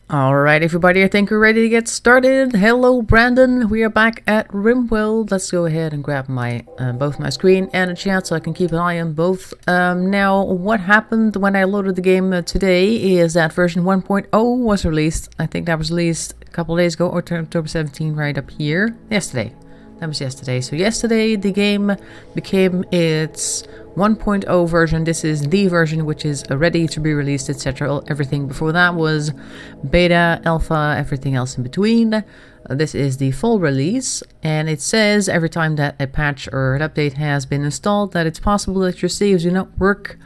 Alright everybody, I think we're ready to get started. Hello Brandon, we are back at RimWorld. Let's go ahead and grab my both my screen and a chat so I can keep an eye on both. Now what happened when I loaded the game today is that version 1.0 was released. I think that was released a couple days ago, or October 17 right up here. Yesterday. That was yesterday. So yesterday the game became its 1.0 version. This is the version which is ready to be released, etc. Everything before that was beta, alpha, everything else in between. This is the full release, and it says every time that a patch or an update has been installed that it's possible that your saves do not work,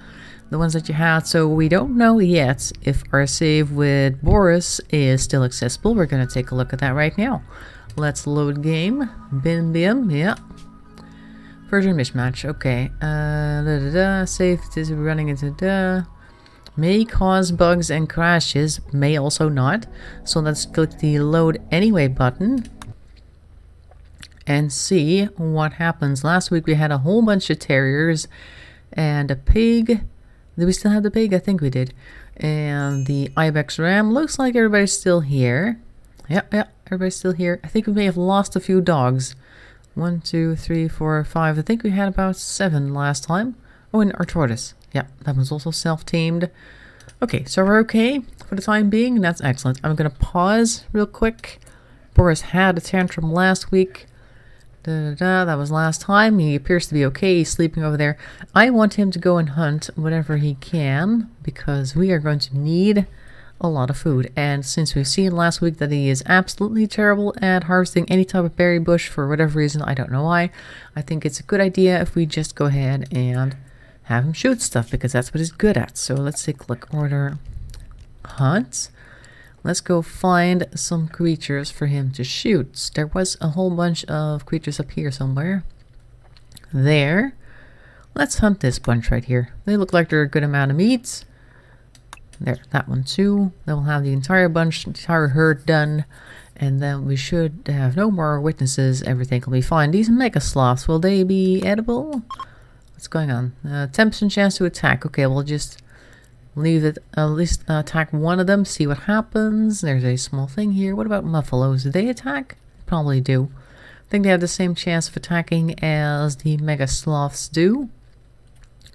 the ones that you had. So we don't know yet if our save with Boris is still accessible. We're going to take a look at that right now. Let's load game. Bim, yeah. Version mismatch, okay. Save is running into may cause bugs and crashes, may also not. So let's click the load anyway button and see what happens. Last week we had a whole bunch of terriers and a pig. Did we still have the pig? I think we did. And the ibex ram. Looks like everybody's still here. Yep, everybody's still here. I think we may have lost a few dogs. 1, 2, 3, 4, 5. I think we had about 7 last time. Oh, and our tortoise. Yeah, that was also self-tamed. Okay, so we're okay for the time being. That's excellent. I'm going to pause real quick. Boris had a tantrum last week. That was last time. He appears to be okay. He's sleeping over there. I want him to go and hunt whatever he can, because we are going to need a lot of food. And since we've seen last week that he is absolutely terrible at harvesting any type of berry bush for whatever reason, I don't know why, I think it's a good idea if we just go ahead and have him shoot stuff, because that's what he's good at. So let's say click order hunt. Let's go find some creatures for him to shoot. There was a whole bunch of creatures up here somewhere. There. Let's hunt this bunch right here. They look like they're a good amount of meat. There, that one too. Then we'll have the entire bunch, the entire herd done. And then we should have no more witnesses. Everything will be fine. These mega sloths, will they be edible? What's going on? 10% chance to attack. Okay, we'll just leave it, at least attack one of them, see what happens. There's a small thing here. What about muffalos? Do they attack? Probably do. I think they have the same chance of attacking as the mega sloths do.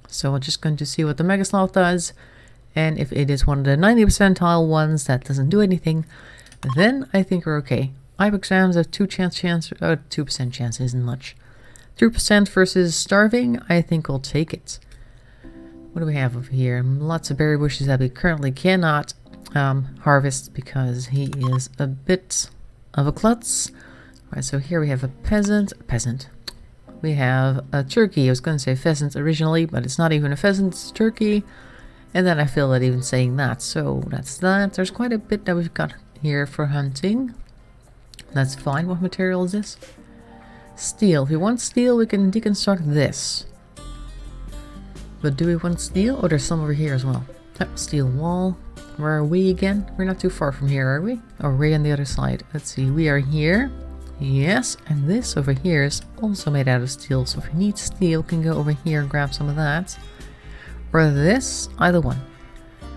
So we're just going to see what the mega sloth does. And if it is one of the 90 percentile ones that doesn't do anything, then I think we're okay. Ibex rams have 2% chance isn't much. 3% versus starving, I think we'll take it. What do we have over here? Lots of berry bushes that we currently cannot harvest because he is a bit of a klutz. Alright, so here we have a peasant. We have a turkey. I was going to say pheasant originally, but it's not even a pheasant, it's a turkey. And then I feel that even saying that. So that's that. There's quite a bit that we've got here for hunting. That's fine. What material is this? Steel. If we want steel, we can deconstruct this. But do we want steel? Oh, there's some over here as well. Yep, steel wall. Where are we again? We're not too far from here, are we? Or are we on the other side? Let's see. We are here. Yes. And this over here is also made out of steel. So if we need steel, we can go over here and grab some of that. Or this, either one.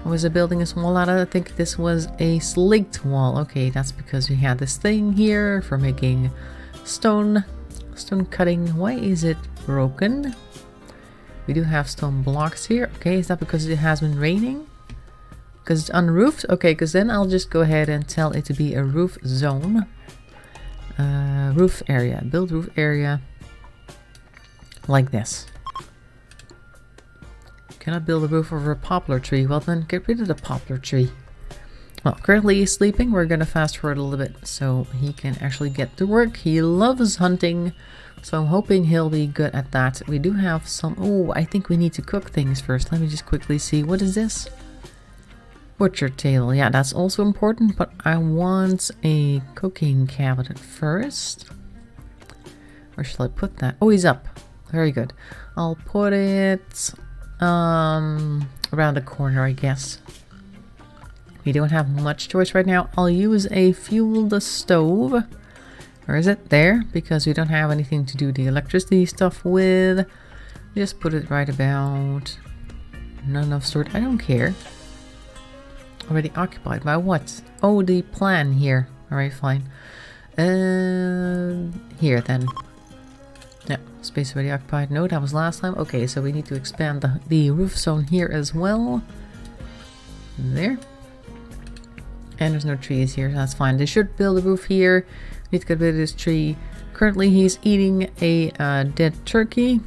Was it building a wall out of? I think this was a slaked wall. Okay, that's because we had this thing here for making stone cutting. Why is it broken? We do have stone blocks here. Okay, is that because it has been raining? Because it's unroofed? Okay, because then I'll just go ahead and tell it to be a roof zone. Roof area. Build roof area. Like this. Cannot build a roof over a poplar tree. Well then, get rid of the poplar tree. Well, currently he's sleeping. We're going to fast forward a little bit so he can actually get to work. He loves hunting, so I'm hoping he'll be good at that. We do have some... Oh, I think we need to cook things first. Let me just quickly see. What is this? Butcher table. Yeah, that's also important, but I want a cooking cabinet first. Where shall I put that? Oh, he's up. Very good. I'll put it... around the corner, I guess. We don't have much choice right now. I'll use a fueled stove. Where is it? There, because we don't have anything to do the electricity stuff with. Just put it right about... Not enough storage. I don't care. Already occupied by what? Oh, the plan here. Alright, fine. Here then. Yeah, space already occupied. No, that was last time. Okay, so we need to expand the roof zone here as well. There. And there's no trees here, that's fine. They should build a roof here. Need to get rid of this tree. Currently he's eating a dead turkey.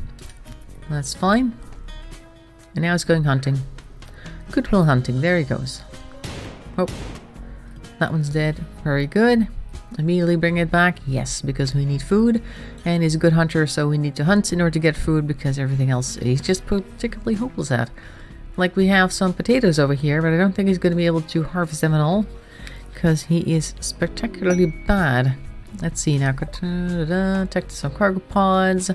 That's fine. And now he's going hunting. Goodwill hunting, there he goes. Oh, that one's dead. Very good. Immediately bring it back. Yes, because we need food. And he's a good hunter, so we need to hunt in order to get food because everything else he's just particularly hopeless at. Like we have some potatoes over here, but I don't think he's going to be able to harvest them at all because he is spectacularly bad. Let's see now. Detect some cargo pods.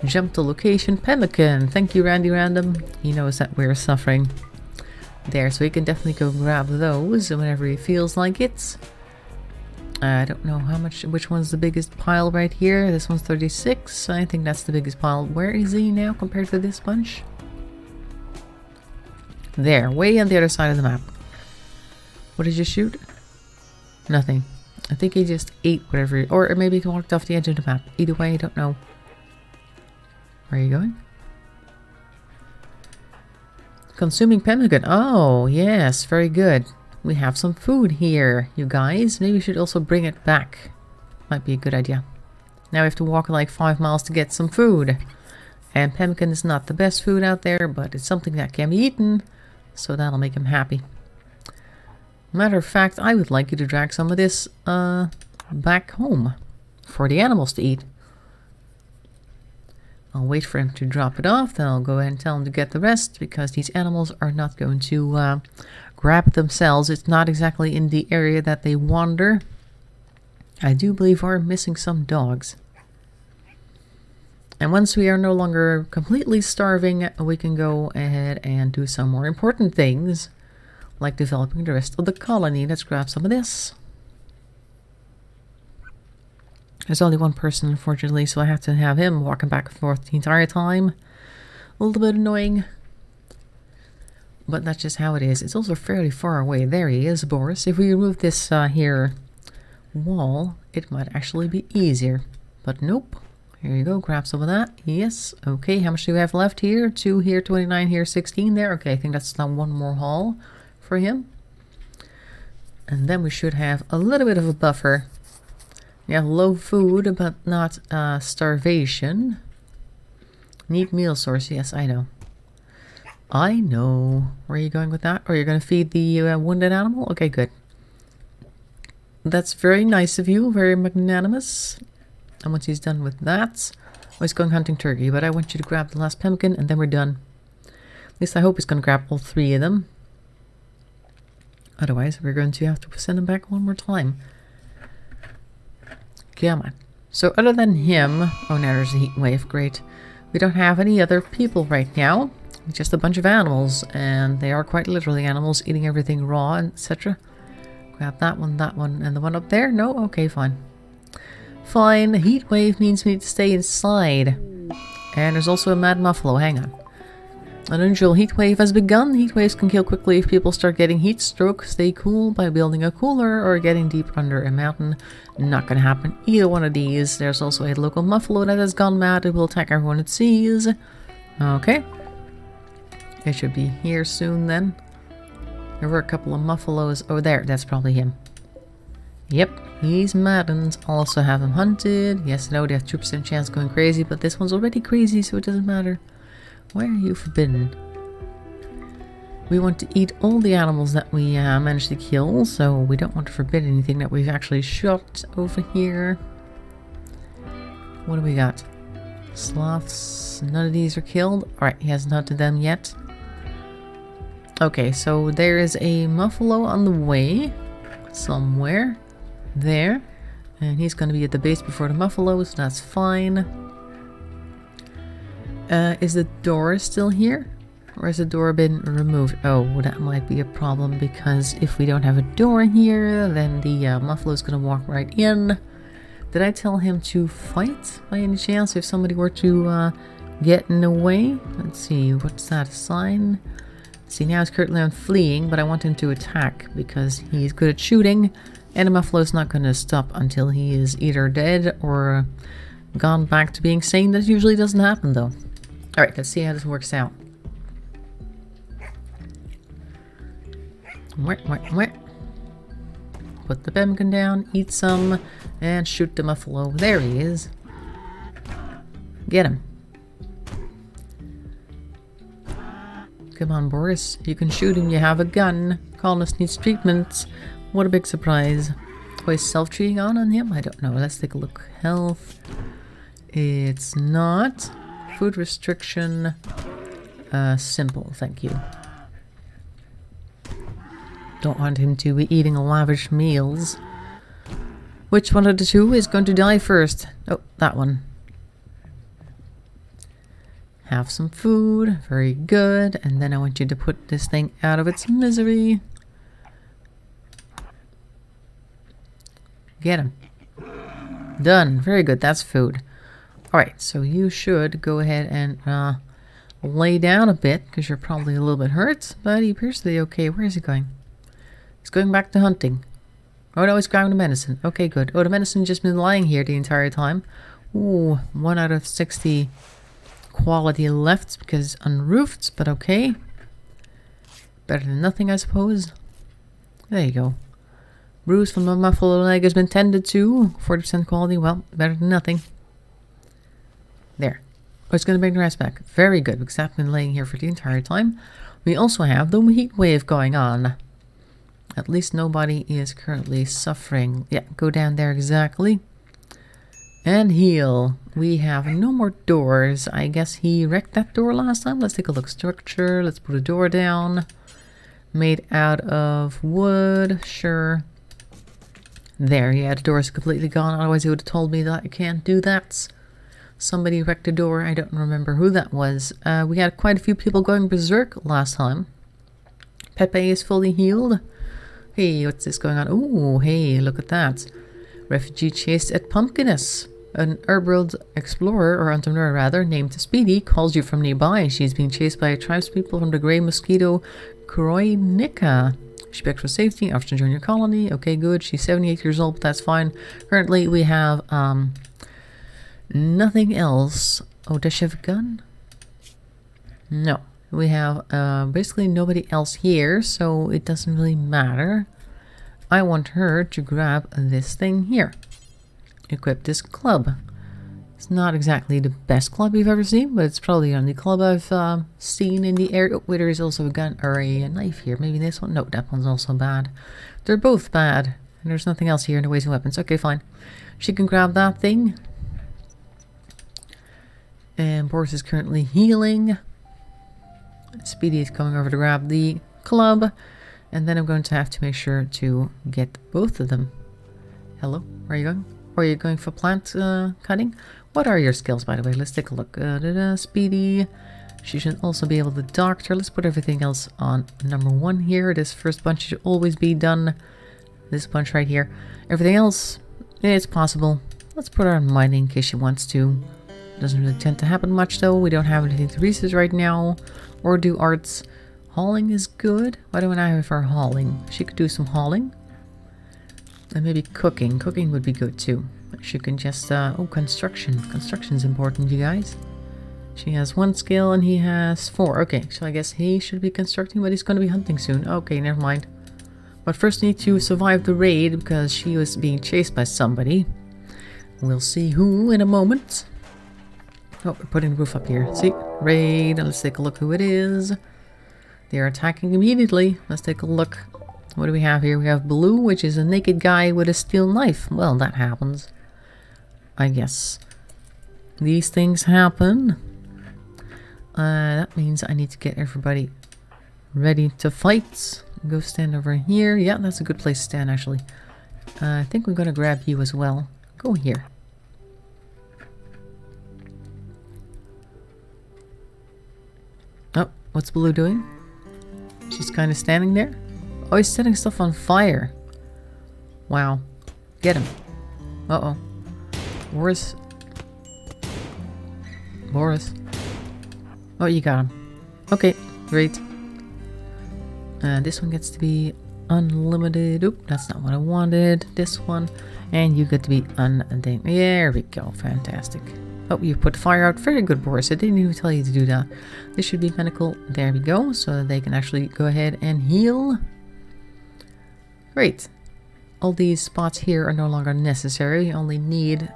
Jump to location. Pemmican. Thank you, Randy Random. He knows that we're suffering. There, so he can definitely go grab those whenever he feels like it. I don't know which one's the biggest pile right here. This one's 36. I think that's the biggest pile. Where is he now compared to this bunch? There, way on the other side of the map. What did you shoot? Nothing. I think he just ate whatever, or maybe he walked off the edge of the map. Either way, I don't know. Where are you going? Consuming pemmican. Oh, yes, very good. We have some food here, you guys. Maybe we should also bring it back. Might be a good idea. Now we have to walk like 5 miles to get some food. And pemmican is not the best food out there, but it's something that can be eaten. So that'll make him happy. Matter of fact, I would like you to drag some of this back home for the animals to eat. I'll wait for him to drop it off, then I'll go ahead and tell him to get the rest, because these animals are not going to grab it themselves. It's not exactly in the area that they wander. I do believe we're missing some dogs. And once we are no longer completely starving, we can go ahead and do some more important things, like developing the rest of the colony. Let's grab some of this. There's only one person, unfortunately, so I have to have him walking back and forth the entire time. A little bit annoying. But that's just how it is. It's also fairly far away. There he is, Boris. If we remove this here wall, it might actually be easier. But nope. Here you go. Grab some of that. Yes. Okay, how much do we have left here? 2 here, 29 here, 16 there. Okay, I think that's now one more haul for him. And then we should have a little bit of a buffer. We have low food, but not starvation. Need meal source. Yes, I know. I know. Where are you going with that? Or you're going to feed the wounded animal? Okay, good. That's very nice of you. Very magnanimous. And once he's done with that, he's going hunting turkey. But I want you to grab the last pemmican and then we're done. At least I hope he's going to grab all 3 of them. Otherwise, we're going to have to send him back one more time. Come on. So other than him... Oh, now there's a heat wave. Great. We don't have any other people right now. Just a bunch of animals. And they are quite literally animals, eating everything raw, etc. Grab that one, and the one up there? No? Okay, fine. Fine. The heat wave means we need to stay inside. And there's also a mad muffalo. Hang on. An unusual heat wave has begun. Heat waves can kill quickly if people start getting heat stroke. Stay cool by building a cooler or getting deep under a mountain. Not gonna happen. Either one of these. There's also a local muffalo that has gone mad. It will attack everyone it sees. Okay. It should be here soon then. There were a couple of muffalos. Oh, there. That's probably him. Yep. He's maddened. Also have him hunted. Yes, I know they have 2% chance going crazy, but this one's already crazy, so it doesn't matter. Why are you forbidden? We want to eat all the animals that we managed to kill, so we don't want to forbid anything that we've actually shot over here. What do we got? Sloths. None of these are killed. Alright, he hasn't hunted them yet. Okay, so there is a muffalo on the way. Somewhere. There. And he's going to be at the base before the muffalo, so that's fine. Is the door still here? Or has the door been removed? Oh, that might be a problem, because if we don't have a door here, then the muffalo is going to walk right in. Did I tell him to fight by any chance if somebody were to get in the way? Let's see, what's that? A sign? See, now he's currently on fleeing, but I want him to attack because he's good at shooting, and the Muffalo's not going to stop until he is either dead or gone back to being sane. That usually doesn't happen, though. Alright, let's see how this works out. Put the pemmican down, eat some, and shoot the Muffalo. There he is. Get him. Come on, Boris. You can shoot him. You have a gun. Colonist needs treatment. What a big surprise. Oh, is self-treating on him? I don't know. Let's take a look. Health. It's not. Food restriction. Simple. Thank you. Don't want him to be eating lavish meals. Which one of the two is going to die first? Oh, that one. Have some food. Very good. And then I want you to put this thing out of its misery. Get him. Done. Very good. That's food. Alright, so you should go ahead and lay down a bit because you're probably a little bit hurt, but he appears to be okay. Where is he going? He's going back to hunting. Oh no, he's grabbing the medicine. Okay, good. Oh, the medicine just been lying here the entire time. Ooh, 1 out of 60 quality left because unroofed, but okay. Better than nothing, I suppose. There you go. Bruise from the muffled leg has been tended to. 40% quality. Well, better than nothing. There. Oh, it's going to bring the rest back. Very good, because I've been laying here for the entire time. We also have the heat wave going on. At least nobody is currently suffering. Yeah, go down there exactly. And heal. We have no more doors. I guess he wrecked that door last time. Let's take a look. Structure. Let's put a door down. Made out of wood. Sure. There, yeah, the door is completely gone. Otherwise he would have told me that I can't do that. Somebody wrecked the door. I don't remember who that was. We had quite a few people going berserk last time. Pepe is fully healed. Hey, what's this going on? Ooh, hey, look at that. Refugee chased at Pumpkiness. An RimWorld explorer, or entrepreneur rather, named Speedy, calls you from nearby. She's being chased by tribespeople from the grey mosquito Kroinika. She begs for safety after to join your colony. Okay, good. She's 78 years old, but that's fine. Currently, we have nothing else. Oh, does she have a gun? No. We have basically nobody else here, so it doesn't really matter. I want her to grab this thing here. Equip this club. It's not exactly the best club you've ever seen, but it's probably the only club I've seen in the area. Oh, wait, there is also a gun or a knife here. Maybe this one? No, that one's also bad. They're both bad. And there's nothing else here in the ways of weapons. Okay, fine. She can grab that thing. And Boris is currently healing. Speedy is coming over to grab the club. And then I'm going to have to make sure to get both of them. Hello? Where are you going? Or are you going for plant cutting? What are your skills, by the way? Let's take a look. Speedy. She should also be able to doctor. Let's put everything else on number 1 here. This first bunch should always be done. This bunch right here. Everything else, it's possible. Let's put her on mining in case she wants to. Doesn't really tend to happen much though. We don't have anything to research right now. Or do arts. Hauling is good. Why don't I have her hauling? She could do some hauling. And maybe cooking. Cooking would be good too. She can just, oh, construction. Construction's important, you guys. She has 1 skill and he has 4. Okay, so I guess he should be constructing, but he's going to be hunting soon. Okay, never mind. But first we need to survive the raid because she was being chased by somebody. We'll see who in a moment. Oh, we're putting the roof up here. See? Raid. Let's take a look who it is. They are attacking immediately. Let's take a look. What do we have here? We have Blue, which is a naked guy with a steel knife. Well, that happens. I guess. These things happen. That means I need to get everybody ready to fight. Go stand over here. Yeah, that's a good place to stand, actually. I think we're going to grab you as well. Go here. Oh, what's Blue doing? She's kind of standing there. Oh, he's setting stuff on fire. Wow. Get him. Uh-oh. Boris. Boris. Oh, you got him. Okay, great. This one gets to be unlimited. Oop, that's not what I wanted. This one. And you get to be undated. There we go. Fantastic. Oh, you put fire out. Very good, Boris. I didn't even tell you to do that. This should be kind of cool. There we go. So they can actually go ahead and heal. Great. All these spots here are no longer necessary. You only need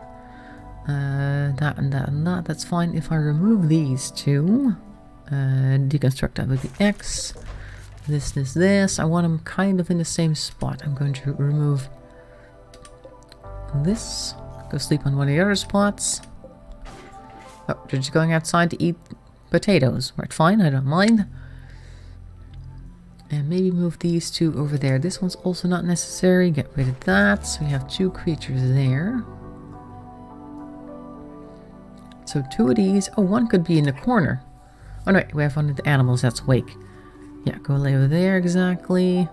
that and that and that. That's fine. If I remove these two, deconstruct that with the X. This. I want them kind of in the same spot. I'm going to remove this. Go sleep on one of the other spots. Oh, they're just going outside to eat potatoes. Right, fine, I don't mind. And maybe move these two over there. This one's also not necessary. Get rid of that. So we have two creatures there. So two of these. Oh, one could be in the corner. Oh no, we have one of the animals that's awake. Yeah, go lay over there, exactly.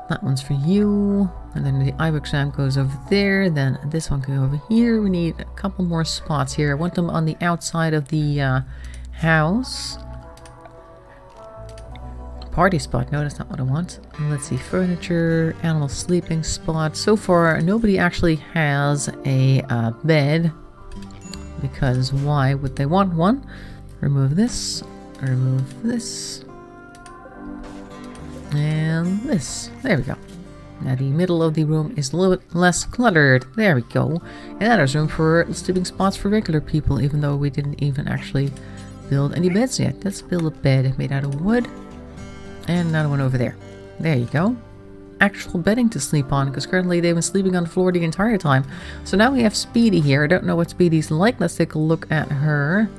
That one's for you. And then the ibex ram goes over there. Then this one can go over here. We need a couple more spots here. I want them on the outside of the house. Party spot. No, that's not what I want. Let's see. Furniture, animal sleeping spot. So far, nobody actually has a bed. Because why would they want one? Remove this. Remove this. And this. There we go. Now the middle of the room is a little bit less cluttered. There we go. And that is room for sleeping spots for regular people, even though we didn't even actually build any beds yet. Let's build a bed made out of wood. And another one over there. There you go. Actual bedding to sleep on, because currently they've been sleeping on the floor the entire time. So now we have Speedy here. I don't know what Speedy's like. Let's take a look at her.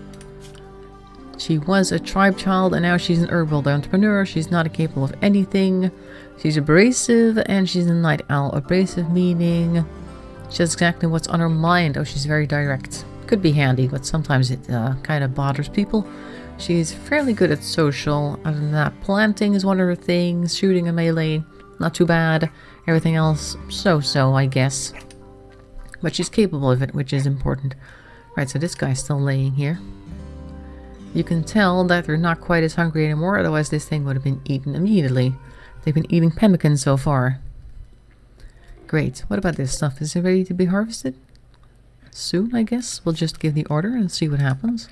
She was a tribe child and now she's an RimWorld entrepreneur. She's not capable of anything. She's abrasive and she's a night owl. Abrasive meaning she knows exactly what's on her mind. Oh, she's very direct. Could be handy, but sometimes it kind of bothers people. She's fairly good at social. Other than that, planting is one of her things. Shooting and melee, not too bad. Everything else, so-so, I guess. But she's capable of it, which is important. Right, so this guy's still laying here. You can tell that they're not quite as hungry anymore, otherwise this thing would have been eaten immediately. They've been eating pemmican so far. Great. What about this stuff? Is it ready to be harvested? Soon, I guess. We'll just give the order and see what happens.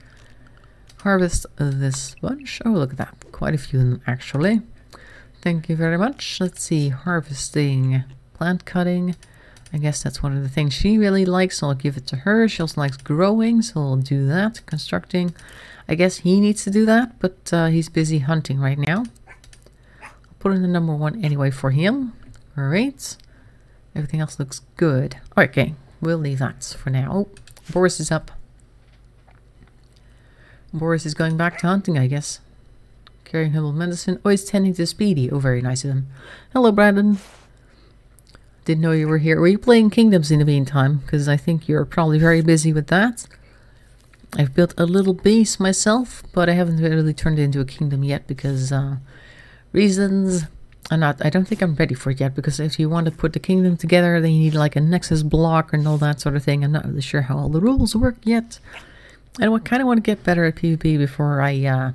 Harvest this bunch. Oh, look at that. Quite a few of them, actually. Thank you very much. Let's see. Harvesting. Plant cutting. I guess that's one of the things she really likes, so I'll give it to her. She also likes growing, so we'll do that. Constructing. I guess he needs to do that, but he's busy hunting right now. I'll put in the number 1 anyway for him. Alright. Everything else looks good. Okay, we'll leave that for now. Oh, Boris is up. Boris is going back to hunting, I guess. Carrying herbal medicine. Oh, he's tending to Speedy. Oh, very nice of him. Hello, Brandon. Didn't know you were here. Were you playing Kingdoms in the meantime? Because I think you're probably very busy with that. I've built a little base myself, but I haven't really turned it into a kingdom yet because reasons. I don't think I'm ready for it yet, because if you want to put the kingdom together, then you need like a nexus block and all that sort of thing. I'm not really sure how all the rules work yet. I kind of want to get better at PvP before I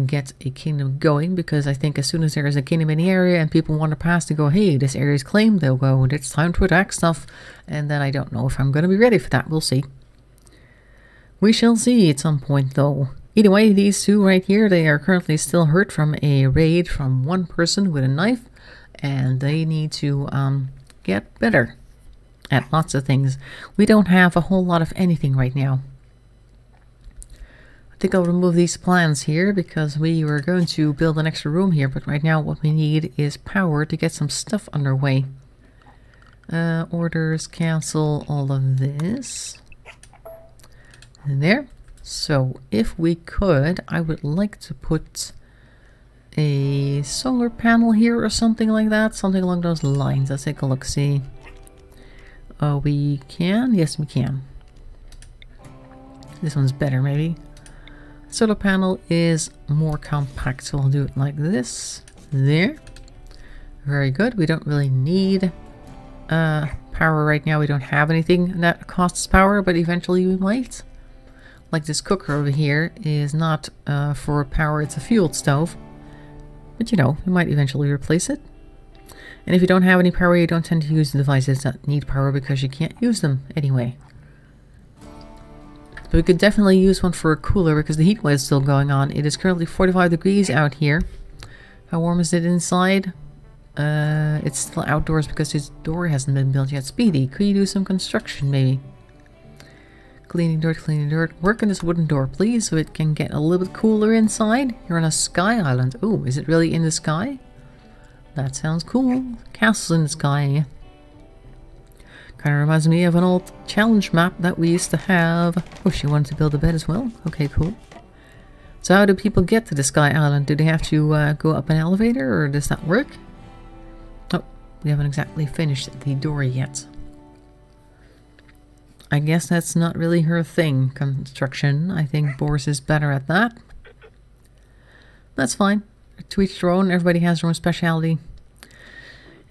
get a kingdom going, because I think as soon as there is a kingdom in the area and people want to pass to go, hey, this area is claimed, they'll go, it's time to attack stuff. And then I don't know if I'm going to be ready for that. We'll see. We shall see at some point, though. Either way, these two right here, they are currently still hurt from a raid from one person with a knife, and they need to get better at lots of things. We don't have a whole lot of anything right now. I think I'll remove these plans here because we were going to build an extra room here, but right now what we need is power to get some stuff underway. Orders, cancel all of this. And there. So if we could, I would like to put a solar panel here or something like that. Something along those lines. Let's take a look, see. We can? Yes, we can. This one's better, maybe. Solar panel is more compact, so I'll do it like this. There. Very good. We don't really need power right now. We don't have anything that costs power, but eventually we might. Like this cooker over here is not for power, it's a fuel stove. But you know, you might eventually replace it. And if you don't have any power, you don't tend to use the devices that need power because you can't use them anyway. But we could definitely use one for a cooler because the heat wave is still going on. It is currently 45 degrees out here. How warm is it inside? It's still outdoors because this door hasn't been built yet. Speedy, could you do some construction maybe? Cleaning dirt. Work on this wooden door, please, so it can get a little bit cooler inside. You're on a sky island. Oh, is it really in the sky? That sounds cool. Castles in the sky. Kind of reminds me of an old challenge map that we used to have. Oh, she wanted to build a bed as well? Okay, cool. So how do people get to the sky island? Do they have to go up an elevator, or does that work? Oh, we haven't exactly finished the door yet. I guess that's not really her thing, construction. I think Boris is better at that. That's fine. To each their own, everybody has their own speciality.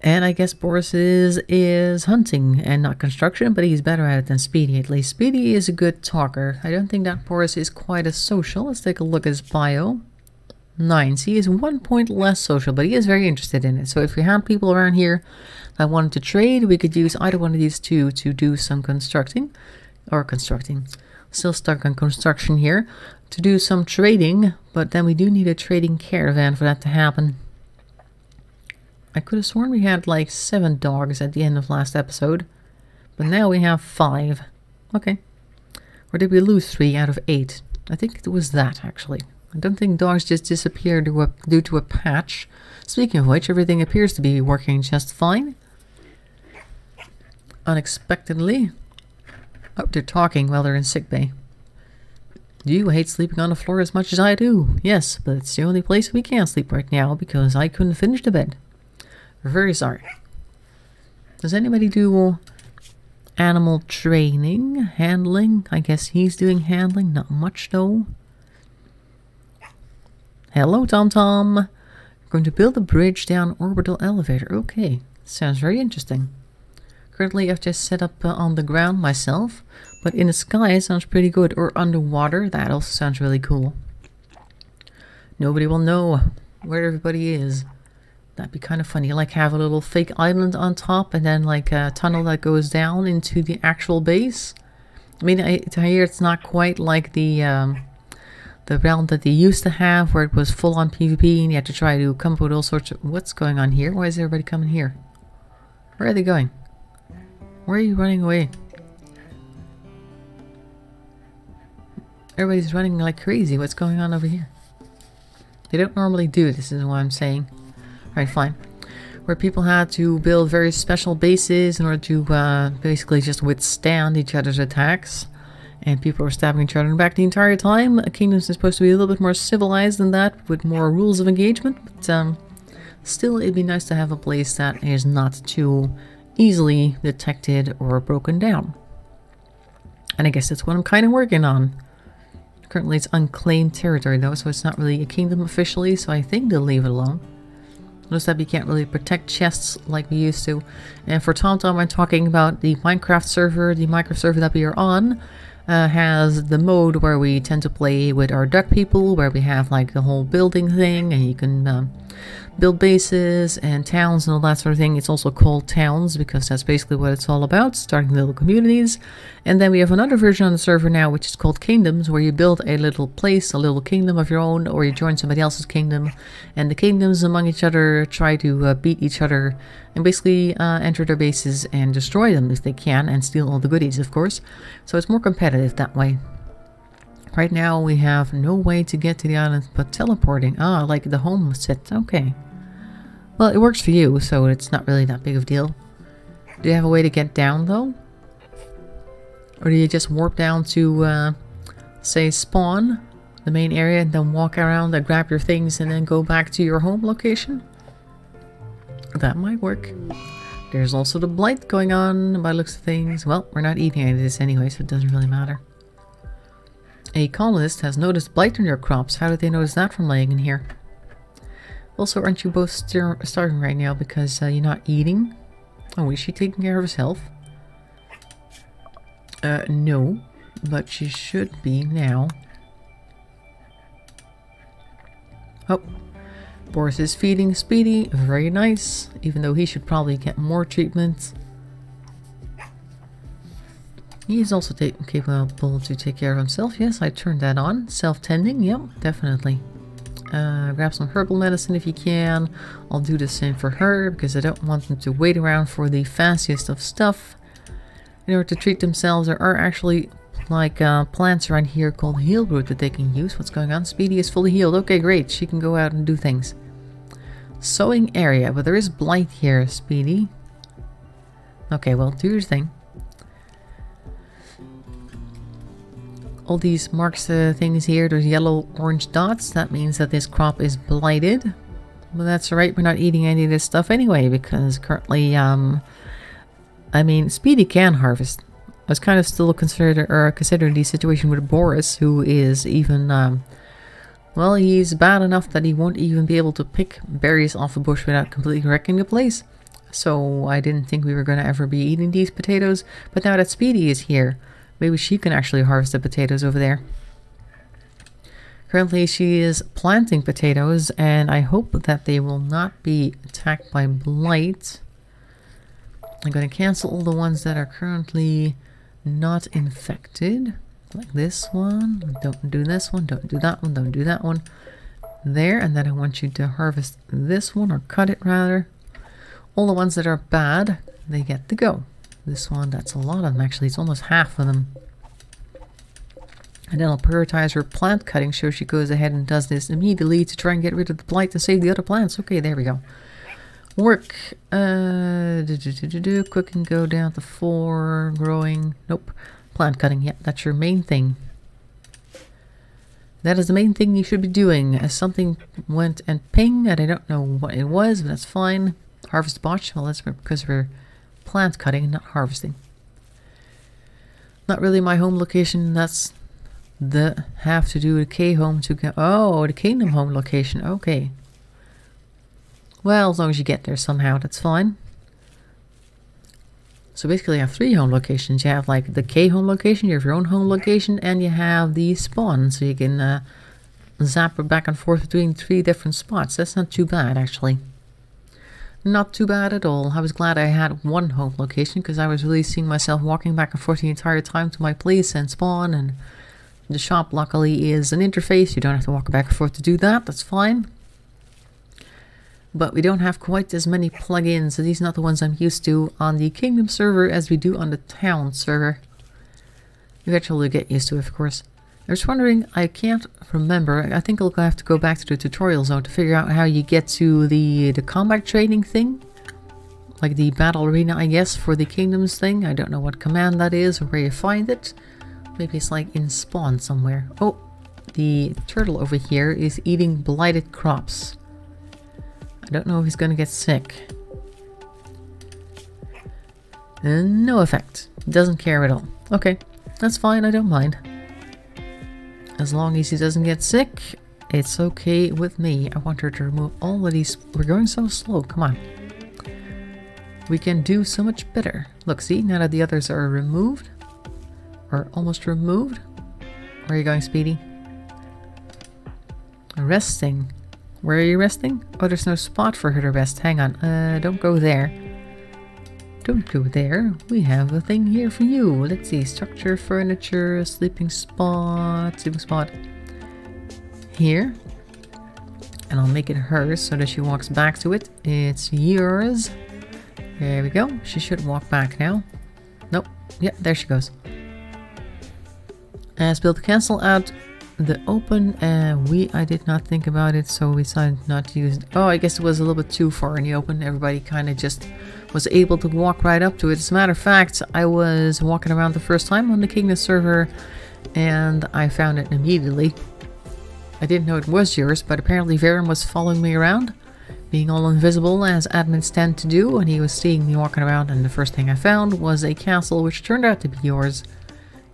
And I guess Boris is hunting and not construction, but he's better at it than Speedy at least. Speedy is a good talker. I don't think that Boris is quite as social. Let's take a look at his bio. 9. He is 1 point less social, but he is very interested in it. So if we had people around here that wanted to trade, we could use either one of these two to do some constructing. Or constructing. Still stuck on construction here. To do some trading, but then we do need a trading caravan for that to happen. I could have sworn we had like 7 dogs at the end of last episode, but now we have 5. Okay. Or did we lose 3 out of 8? I think it was that, actually. I don't think dogs just disappeared due to a patch. Speaking of which, everything appears to be working just fine. Unexpectedly. Oh, they're talking while they're in sickbay. You hate sleeping on the floor as much as I do. Yes, but it's the only place we can sleep right now because I couldn't finish the bed. Very sorry. Does anybody do animal training? Handling? I guess he's doing handling. Not much though. Hello, Tom. We're going to build a bridge down orbital elevator. Okay, sounds very interesting. Currently, I've just set up on the ground myself, but in the sky sounds pretty good. Or underwater, that also sounds really cool. Nobody will know where everybody is. That'd be kind of funny. Like have a little fake island on top and then like a tunnel that goes down into the actual base. I mean, I hear it's not quite like the realm that they used to have where it was full on PvP and you had to try to come up with all sorts of... What's going on here? Why is everybody coming here? Where are they going? Where are you running away? Everybody's running like crazy. What's going on over here? They don't normally do this, is what I'm saying. Alright, fine. Where people had to build very special bases in order to basically just withstand each other's attacks. And people were stabbing each other in the back the entire time. Kingdoms is supposed to be a little bit more civilized than that, with more rules of engagement. But still, it'd be nice to have a place that is not too easily detected or broken down. And I guess that's what I'm kind of working on. Currently, it's unclaimed territory though, so it's not really a kingdom officially, so I think they'll leave it alone. Notice that we can't really protect chests like we used to. And for TomTom, I'm talking about the Minecraft server. The Minecraft server that we are on has the mode where we tend to play with our duck people, where we have like the whole building thing, and you can build bases and towns and all that sort of thing. It's also called towns because that's basically what it's all about, starting little communities. And then we have another version on the server now, which is called kingdoms, where you build a little place, a little kingdom of your own, or you join somebody else's kingdom, and the kingdoms among each other try to beat each other and basically enter their bases and destroy them if they can, and steal all the goodies, of course. So it's more competitive that way. Right now we have no way to get to the island but teleporting. Ah, like the home set. Okay. Well, it works for you, so it's not really that big of a deal. Do you have a way to get down, though? Or do you just warp down to, say, spawn, the main area, and then walk around and grab your things and then go back to your home location? That might work. There's also the blight going on by the looks of things. Well, we're not eating any of this anyway, so it doesn't really matter. A colonist has noticed blight on your crops. How did they notice that from laying in here? Also, aren't you both starving right now because you're not eating? Oh, is she taking care of herself? No, but she should be now. Oh, Boris is feeding Speedy. Very nice. Even though he should probably get more treatment. He is also capable to take care of himself. Yes, I turned that on. Self-tending. Yep, definitely. Grab some herbal medicine if you can. I'll do the same for her because I don't want them to wait around for the fanciest of stuff. In order to treat themselves, there are actually like plants around here called heal root that they can use. What's going on? Speedy is fully healed. Okay, great. She can go out and do things. Sowing area, but there is blight here, Speedy. Okay, well, do your thing. All these marks things here, there's yellow orange dots. That means that this crop is blighted. But that's alright, we're not eating any of this stuff anyway, because currently, I mean, Speedy can harvest. I was kind of still considering the situation with Boris, who is even, well, he's bad enough that he won't even be able to pick berries off a bush without completely wrecking the place. So I didn't think we were going to ever be eating these potatoes, but now that Speedy is here, maybe she can actually harvest the potatoes over there. Currently she is planting potatoes and I hope that they will not be attacked by blight. I'm going to cancel all the ones that are currently not infected. Like this one. Don't do this one. Don't do that one. Don't do that one. There. And then I want you to harvest this one, or cut it rather. All the ones that are bad, they get to go. This one, that's a lot of them actually. It's almost half of them. And then I'll prioritize her plant cutting so she goes ahead and does this immediately to try and get rid of the blight and save the other plants. Okay, there we go. Work. Cooking go down to 4. Growing. Nope. Plant cutting. Yep, that's your main thing. That is the main thing you should be doing. As something went and ping, and I don't know what it was, but that's fine. Harvest botch. Well, that's because we're plant cutting, not harvesting. Not really my home location. That's the have to do the K home to go. Oh, the Kingdom home location. Okay. Well, as long as you get there somehow, that's fine. So basically you have 3 home locations. You have like the K home location, you have your own home location, and you have the spawn. So you can zap back and forth between 3 different spots. That's not too bad, actually. Not too bad at all. I was glad I had 1 home location because I was really seeing myself walking back and forth the entire time to my place and spawn. And the shop luckily is an interface. You don't have to walk back and forth to do that. That's fine. But we don't have quite as many plugins. These are not the ones I'm used to on the Kingdom server as we do on the Town server. Eventually we'll get used to it, of course. I was wondering, I can't remember. I think I'll have to go back to the tutorial zone to figure out how you get to the combat training thing. Like the battle arena, I guess, for the Kingdoms thing. I don't know what command that is or where you find it. Maybe it's like in spawn somewhere. Oh, the turtle over here is eating blighted crops. I don't know if he's going to get sick. And no effect. Doesn't care at all. Okay, that's fine. I don't mind. As long as he doesn't get sick, it's okay with me. I want her to remove all of these. We're going so slow. Come on. We can do so much better. Look, see? Now that the others are removed. Or almost removed. Where are you going, Speedy? Resting. Where are you resting? Oh, there's no spot for her to rest. Hang on. Don't go there. Don't go there. We have a thing here for you. Let's see. Structure, furniture, sleeping spot. Sleeping spot. Here. And I'll make it hers so that she walks back to it. It's yours. There we go. She should walk back now. Nope. Yep, there she goes. As build cancel out the open, I did not think about it, so we decided not to use it. Oh, I guess it was a little bit too far in the open. Everybody kind of just was able to walk right up to it. As a matter of fact, I was walking around the first time on the Kingdom server and I found it immediately. I didn't know it was yours, but apparently Varen was following me around, being all invisible as admins tend to do, and he was seeing me walking around, and the first thing I found was a castle which turned out to be yours.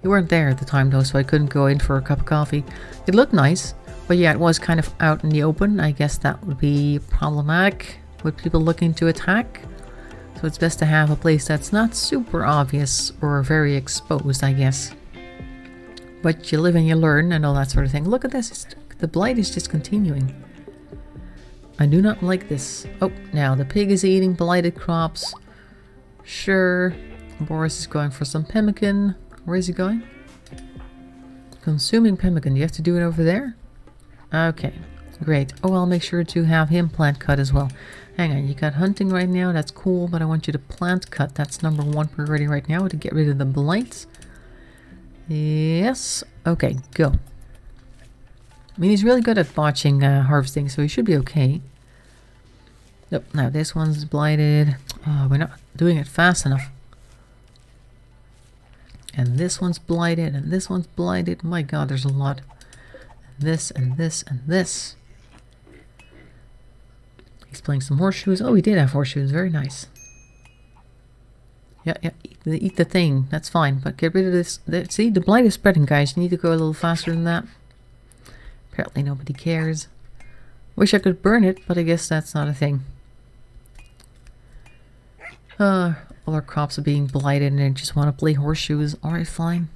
You weren't there at the time though, so I couldn't go in for a cup of coffee. It looked nice, but yeah, it was kind of out in the open. I guess that would be problematic with people looking to attack. So it's best to have a place that's not super obvious or very exposed, I guess. But you live and you learn and all that sort of thing. Look at this, the blight is just continuing. I do not like this. Oh, now the pig is eating blighted crops. Sure. Boris is going for some pemmican. Where is he going? Consuming pemmican. Do you have to do it over there? Okay. Great. Oh, I'll make sure to have him plant cut as well. Hang on. You got hunting right now. That's cool. But I want you to plant cut. That's #1 priority right now to get rid of the blights. Yes. Okay. Go. I mean, he's really good at botching harvesting, so he should be okay. Nope, now this one's blighted. Oh, we're not doing it fast enough. And this one's blighted, and this one's blighted. My god, there's a lot. This, and this, and this. He's playing some horseshoes. Oh, he did have horseshoes. Very nice. Yeah, eat the thing. That's fine, but get rid of this. See, the blight is spreading, guys. You need to go a little faster than that. Apparently nobody cares. Wish I could burn it, but I guess that's not a thing. All our crops are being blighted and I just want to play horseshoes. Alright, fine.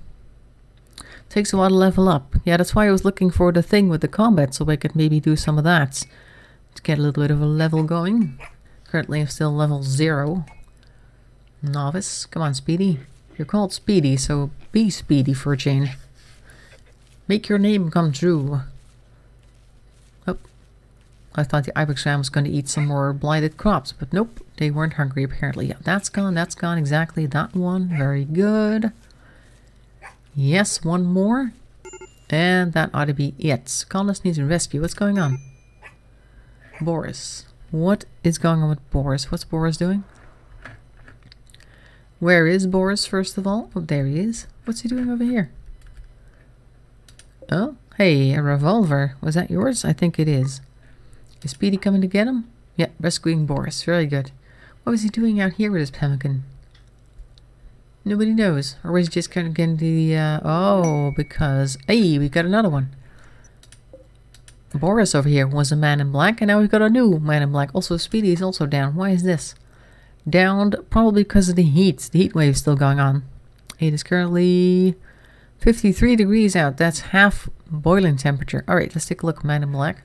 Takes a while to level up. Yeah, that's why I was looking for the thing with the combat, so I could maybe do some of that. To get a little bit of a level going. Currently I'm still level 0. Novice. Come on, Speedy. You're called Speedy, so be speedy for a change. Make your name come true. Oh. I thought the ibex ram was going to eat some more blighted crops, but nope. They weren't hungry apparently. Yeah, that's gone. That's gone. Exactly that one. Very good. Yes, one more. And that ought to be it. Colonist needs a rescue. What's going on? Boris. What is going on with Boris? What's Boris doing? Where is Boris, first of all? Oh, there he is. What's he doing over here? Oh, hey, a revolver. Was that yours? I think it is. Is Speedy coming to get him? Yeah, rescuing Boris. Very good. What was he doing out here with his pemmican? Nobody knows. Or was he just kind of getting the... oh, because... Hey, we got another one. Boris over here was a man in black, and now we've got a new man in black. Also, Speedy is also down. Why is this? Downed probably because of the heat. The heat wave is still going on. It is currently 53 degrees out. That's half boiling temperature. Alright, let's take a look. Man in black.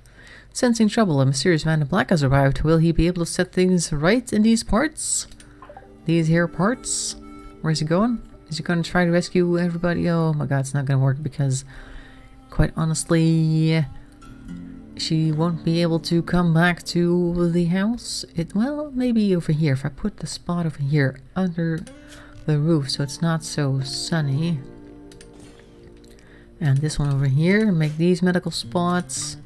Sensing trouble, a mysterious man in black has arrived. Will he be able to set things right in these parts? These here parts? Where's he going? Is he going to try to rescue everybody? Oh my god, it's not going to work because, quite honestly, she won't be able to come back to the house. Well, maybe over here. If I put the spot over here under the roof so it's not so sunny. And this one over here. Make these medical spots.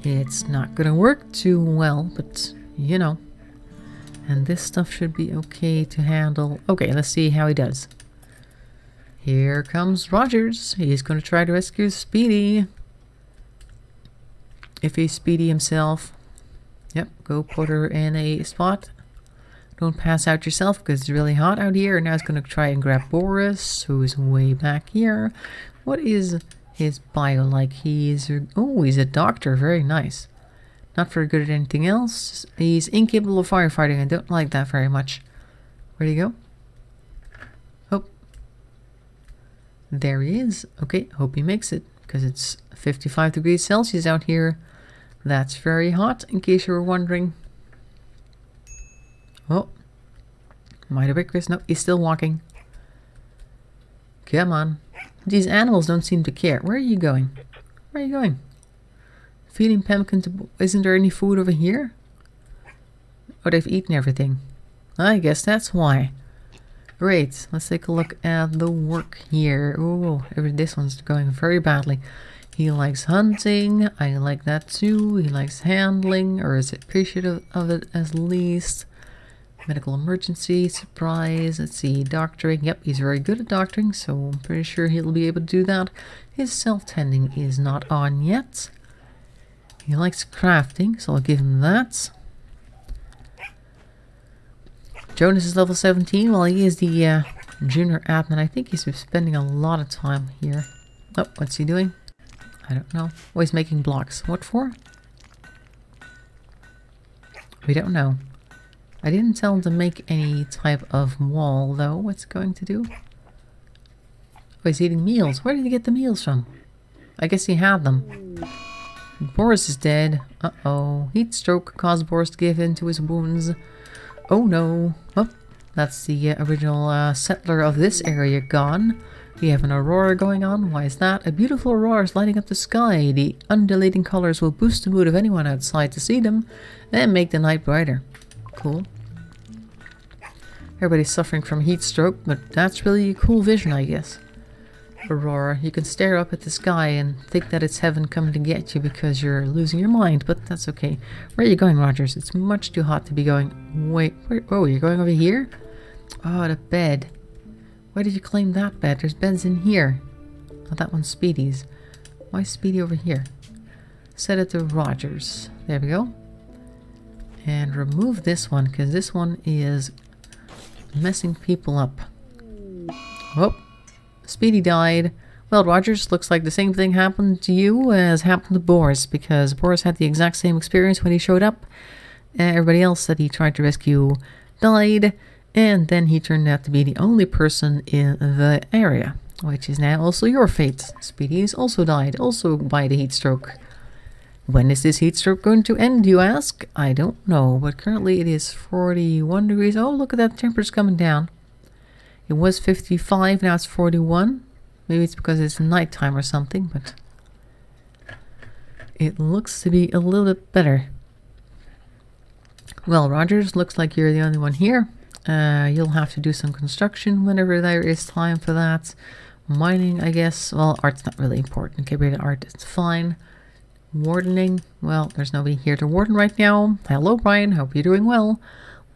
It's not gonna work too well, but you know. And this stuff should be okay to handle. Okay, let's see how he does. Here comes Rogers. He's gonna try to rescue Speedy. If he's Speedy himself. Yep, go put her in a spot. Don't pass out yourself because it's really hot out here. Now he's gonna try and grab Boris, who is way back here. What is his bio like? He's a doctor. Very nice. Not very good at anything else. He's incapable of firefighting. I don't like that very much. Where'd he go? Oh. There he is. Okay, hope he makes it. Because it's 55 degrees Celsius out here. That's very hot, in case you were wondering. Oh. Might have Chris. No, he's still walking. Come on. These animals don't seem to care. Where are you going? Where are you going? Feeding pemmican to... Isn't there any food over here? Oh, they've eaten everything. I guess that's why. Great. Let's take a look at the work here. Oh, this one's going very badly. He likes hunting. I like that too. He likes handling, or is appreciative of it at least. Medical emergency, surprise. Let's see, doctoring. Yep, he's very good at doctoring, so I'm pretty sure he'll be able to do that. His self-tending is not on yet. He likes crafting, so I'll give him that. Jonas is level 17. Well, he is the junior admin. I think he's spending a lot of time here. Oh, what's he doing? I don't know. Oh, he's making blocks. What for? We don't know. I didn't tell him to make any type of wall, though. What's he going to do? Oh, he's eating meals. Where did he get the meals from? I guess he had them. Boris is dead. Uh-oh. Heat stroke caused Boris to give in to his wounds. Oh no. Oh, that's the original settler of this area gone. We have an aurora going on. Why is that? A beautiful aurora is lighting up the sky. The undulating colors will boost the mood of anyone outside to see them and make the night brighter. Cool. Everybody's suffering from heat stroke, but that's really a cool vision, I guess. Aurora. You can stare up at the sky and think that it's heaven coming to get you because you're losing your mind, but that's okay. Where are you going, Rogers? It's much too hot to be going... Wait, oh, you're going over here? Oh, the bed. Why did you claim that bed? There's beds in here. Oh, that one's Speedy's. Why is Speedy over here? Set it to Rogers. There we go. And remove this one, because this one is messing people up. Oh, Speedy died. Well, Rogers, looks like the same thing happened to you as happened to Boris, because Boris had the exact same experience when he showed up. Everybody else that he tried to rescue died, and then he turned out to be the only person in the area, which is now also your fate. Speedy's also died, also by the heat stroke. When is this heat stroke going to end, you ask? I don't know, but currently it is 41 degrees. Oh, look at that, temperature's coming down. It was 55, now it's 41. Maybe it's because it's nighttime or something, but it looks to be a little bit better. Well, Rogers, looks like you're the only one here. You'll have to do some construction whenever there is time for that. Mining, I guess. Well, art's not really important. Get rid of art, it's fine. Wardening. Well, there's nobody here to warden right now. Hello, Brian. Hope you're doing well.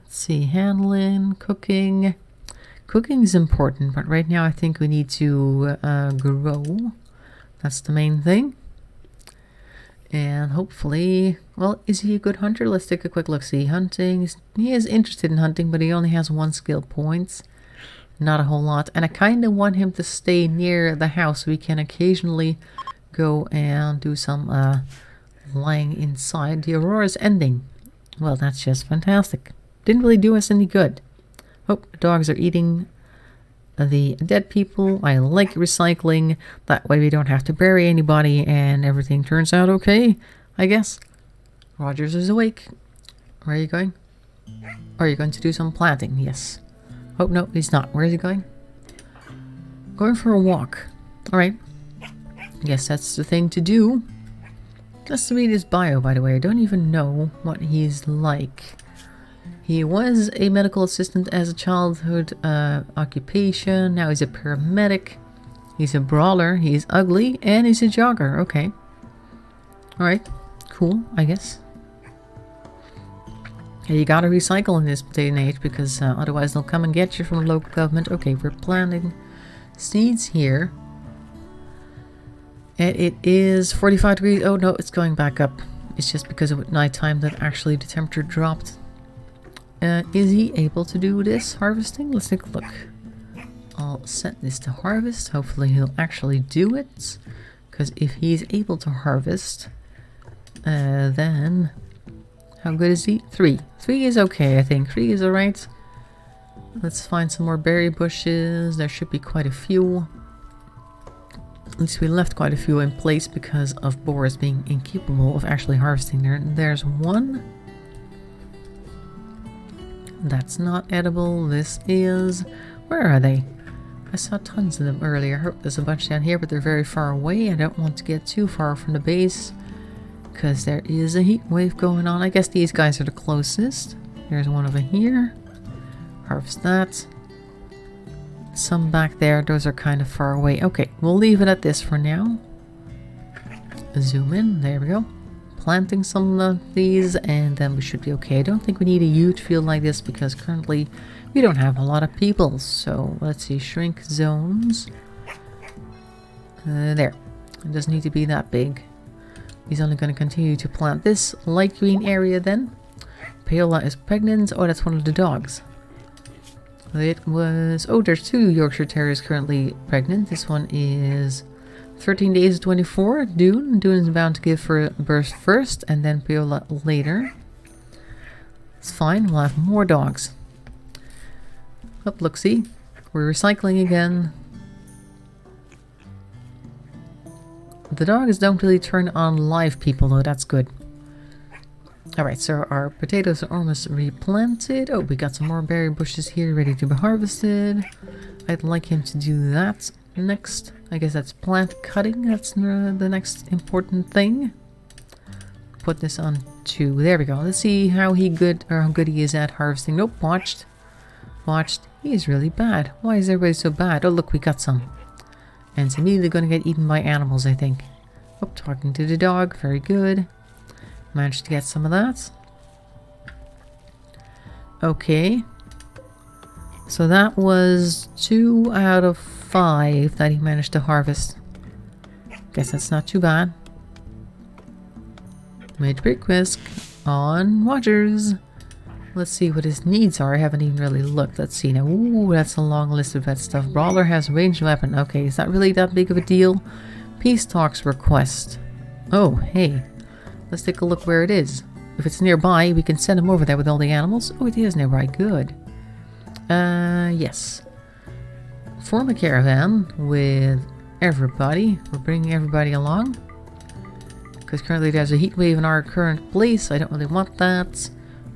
Let's see. Handling, cooking. Cooking is important, but right now I think we need to grow. That's the main thing. And hopefully, well, is he a good hunter? Let's take a quick look. See, hunting. He is interested in hunting, but he only has 1 skill point. Not a whole lot. And I kind of want him to stay near the house so we can occasionally go and do some lying inside. The aurora is ending. Well, that's just fantastic. Didn't really do us any good. Oh, the dogs are eating the dead people. I like recycling. That way we don't have to bury anybody and everything turns out okay, I guess. Rogers is awake. Where are you going? Are you going to do some planting? Yes. Oh, no, he's not. Where is he going? Going for a walk. Alright. Guess that's the thing to do. Let's read his bio, by the way. I don't even know what he's like. He was a medical assistant as a childhood occupation. Now he's a paramedic. He's a brawler. He's ugly. And he's a jogger. Okay. Alright. Cool, I guess. Yeah, you gotta recycle in this day and age because otherwise they'll come and get you from the local government. Okay, we're planting seeds here. And it is 45 degrees. Oh no, it's going back up. It's just because of nighttime that actually the temperature dropped. Is he able to do this harvesting? Let's take a look. I'll set this to harvest. Hopefully he'll actually do it. Because if he's able to harvest, then... How good is he? 3. 3 is okay, I think. 3 is alright. Let's find some more berry bushes. There should be quite a few. At least we left quite a few in place because of Boris being incapable of actually harvesting there. There's one. That's not edible. This is... Where are they? I saw tons of them earlier. There's a bunch down here, but they're very far away. I don't want to get too far from the base because there is a heat wave going on. I guess these guys are the closest. There's one over here. Harvest that. Some back there. Those are kind of far away. Okay, we'll leave it at this for now. Zoom in. There we go. Planting some of these and then we should be okay. I don't think we need a huge field like this because currently we don't have a lot of people. So let's see, shrink zones. There. It doesn't need to be that big. He's only going to continue to plant this light green area then. Paola is pregnant. Oh, that's one of the dogs. It was... Oh, there's 2 Yorkshire Terriers currently pregnant. This one is 13 days 24. Dune. Dune is bound to give birth first and then Paola later. It's fine. We'll have more dogs. Oh, look, see? We're recycling again. The dogs don't really turn on live people though, that's good. Alright, so our potatoes are almost replanted. Oh, we got some more berry bushes here ready to be harvested. I'd like him to do that next. I guess that's plant cutting. That's the next important thing. Put this on 2. There we go. Let's see how good he is at harvesting. Nope, watched. He's really bad. Why is everybody so bad? Oh, look, we got some. And it's immediately going to get eaten by animals, I think. Oh, talking to the dog. Very good. Managed to get some of that. Okay. So that was 2 out of 5 that he managed to harvest. Guess that's not too bad. Made break risk on Rogers. Let's see what his needs are. I haven't even really looked. Let's see now. Ooh, that's a long list of that stuff. Brawler has ranged weapon. Okay, is that really that big of a deal? Peace talks request. Oh, hey. Let's take a look where it is. If it's nearby, we can send him over there with all the animals. Oh, it is nearby. Good. Yes. Form a caravan with everybody. We're bringing everybody along. Because currently there's a heat wave in our current place. I don't really want that.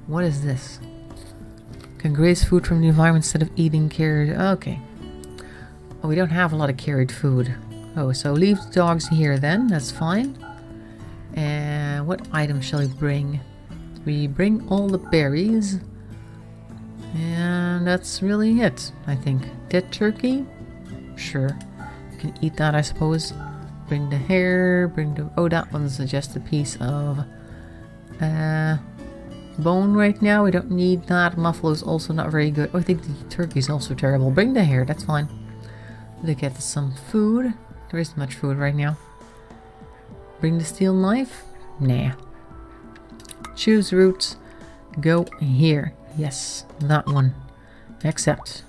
What is this? Can graze food from the environment instead of eating carried. Okay. Oh, we don't have a lot of carried food. Oh, so leave the dogs here then. That's fine. And what item shall we bring? We bring all the berries. And that's really it, I think. Dead turkey? Sure. You can eat that, I suppose. Bring the hair, bring the... Oh, that one's just a piece of... bone right now. We don't need that. Muffalo's also not very good. Oh, I think the turkey's also terrible. Bring the hair, that's fine. Let's get some food. There isn't much food right now. Bring the steel knife? Nah. Choose route. Go here. Yes, that one. Accept.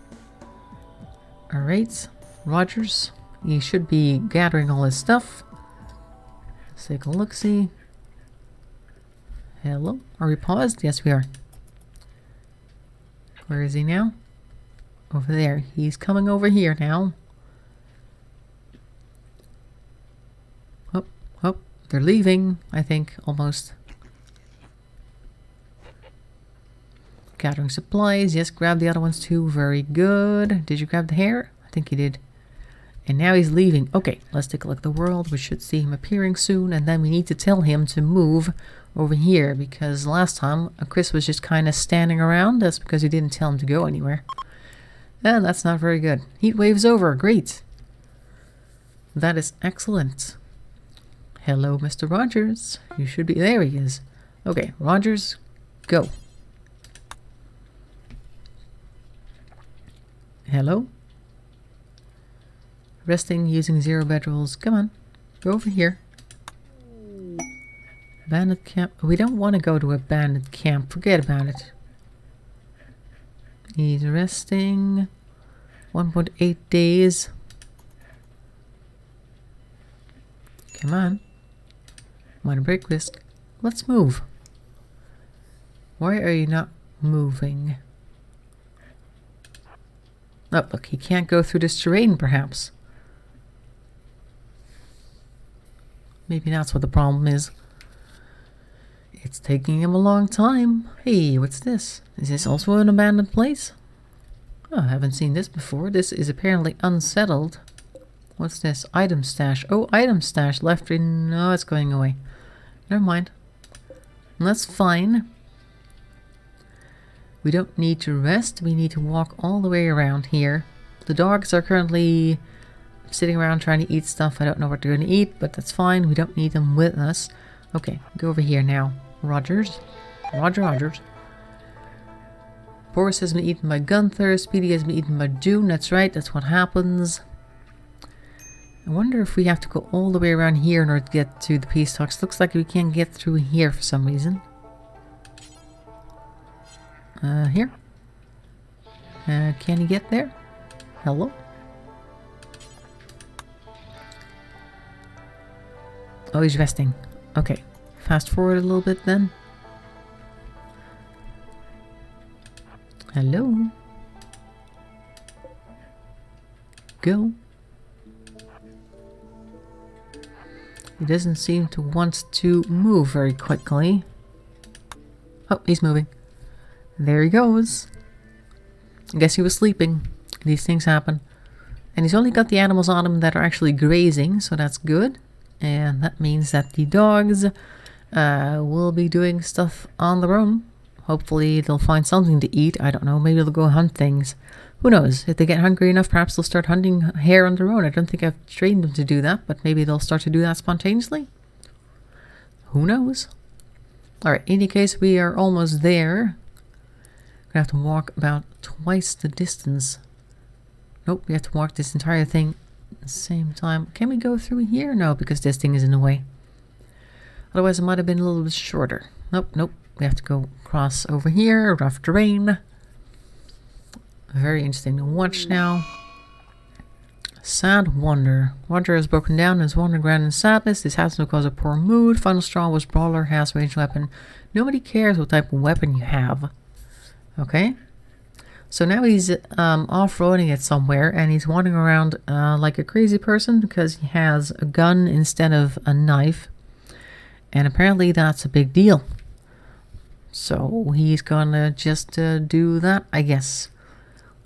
Alright. Rogers. He should be gathering all his stuff. Let's take a look-see. Hello? Are we paused? Yes, we are. Where is he now? Over there. He's coming over here now. Oh, they're leaving, I think, almost. Gathering supplies. Yes, grab the other ones too. Very good. Did you grab the hair? I think you did. And now he's leaving. Okay, let's take a look at the world. We should see him appearing soon. And then we need to tell him to move over here. Because last time, Chris was just kind of standing around. That's because we didn't tell him to go anywhere. And that's not very good. Heat wave's over. Great. That is excellent. Hello, Mr. Rogers. You should be... There he is. Okay, Rogers, go. Hello? Resting using 0 bedrolls. Come on. Go over here. Bandit camp. We don't want to go to a bandit camp. Forget about it. He's resting. 1.8 days. Come on. Minor break risk. Let's move. Why are you not moving? Oh, look. He can't go through this terrain, perhaps. Maybe that's what the problem is. It's taking him a long time. Hey, what's this? Is this also an abandoned place? Oh, I haven't seen this before. This is apparently unsettled. What's this? Item stash. Oh, item stash left in... No, it's going away. Never mind. That's fine. We don't need to rest. We need to walk all the way around here. The dogs are currently sitting around trying to eat stuff. I don't know what they're going to eat, but that's fine. We don't need them with us. Okay, go over here now. Rogers. Rogers. Boris has been eaten by Gunther. Speedy has been eaten by June. That's right. That's what happens. I wonder if we have to go all the way around here in order to get to the peace talks. Looks like we can't get through here for some reason. Here. Can he get there? Hello? Oh, he's resting. Okay. Fast forward a little bit then. Hello? Go. He doesn't seem to want to move very quickly. Oh, he's moving. There he goes. I guess he was sleeping. These things happen. And he's only got the animals on him that are actually grazing, so that's good. And that means that the dogs will be doing stuff on their own. Hopefully they'll find something to eat. I don't know, maybe they'll go hunt things. Who knows? If they get hungry enough, perhaps they'll start hunting hare on their own. I don't think I've trained them to do that, but maybe they'll start to do that spontaneously. Who knows? Alright, in any case, we are almost there. We have to walk about twice the distance. Nope, we have to walk this entire thing at the same time. Can we go through here? No, because this thing is in the way. Otherwise, it might have been a little bit shorter. Nope, nope. We have to go across over here, rough terrain. Very interesting to watch now. Sad Wander. Wander has broken down and is wandering around in sadness. This happens because of poor mood. Final straw was brawler, has ranged weapon. Nobody cares what type of weapon you have. Okay. So now he's off-roading it somewhere and he's wandering around like a crazy person because he has a gun instead of a knife. And apparently that's a big deal. So he's gonna just do that, I guess.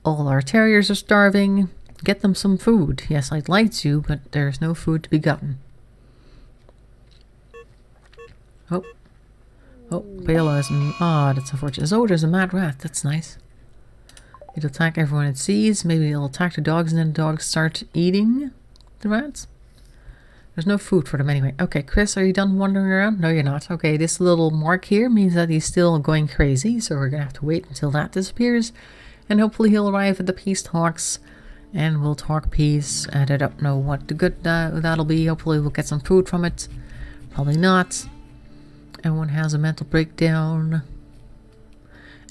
All our terriers are starving. Get them some food. Yes, I'd like to, but there's no food to be gotten. Oh. Oh, Bela is... Ah, that's unfortunate. Oh, there's a mad rat. That's nice. It'll attack everyone it sees. Maybe it'll attack the dogs and then the dogs start eating the rats. There's no food for them anyway. Okay, Chris, are you done wandering around? No, you're not. Okay, this little mark here means that he's still going crazy, so we're gonna have to wait until that disappears. And hopefully he'll arrive at the peace talks and we'll talk peace. And I don't know what the good that'll be. Hopefully we'll get some food from it. Probably not. Everyone has a mental breakdown.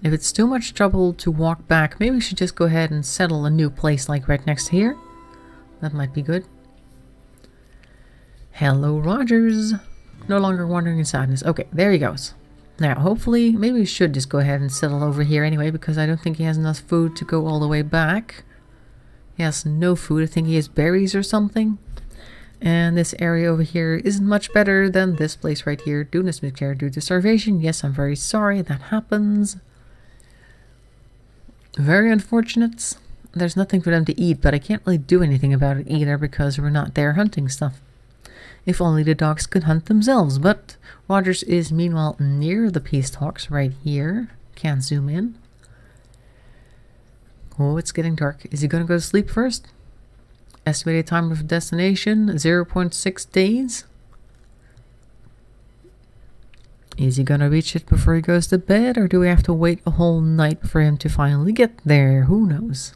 If it's too much trouble to walk back, maybe we should just go ahead and settle a new place like right next to here. That might be good. Hello, Rogers. No longer wandering in sadness. Okay, there he goes. Now, hopefully, maybe we should just go ahead and settle over here anyway, because I don't think he has enough food to go all the way back. He has no food. I think he has berries or something. And this area over here isn't much better than this place right here. Dunas miscarried due to starvation. Yes, I'm very sorry that happens. Very unfortunate. There's nothing for them to eat, but I can't really do anything about it either because we're not there hunting stuff. If only the dogs could hunt themselves, but Rogers is meanwhile near the peace talks right here. Can't zoom in. Oh, it's getting dark. Is he going to go to sleep first? Estimated time of destination, 0.6 days. Is he going to reach it before he goes to bed, or do we have to wait a whole night for him to finally get there? Who knows?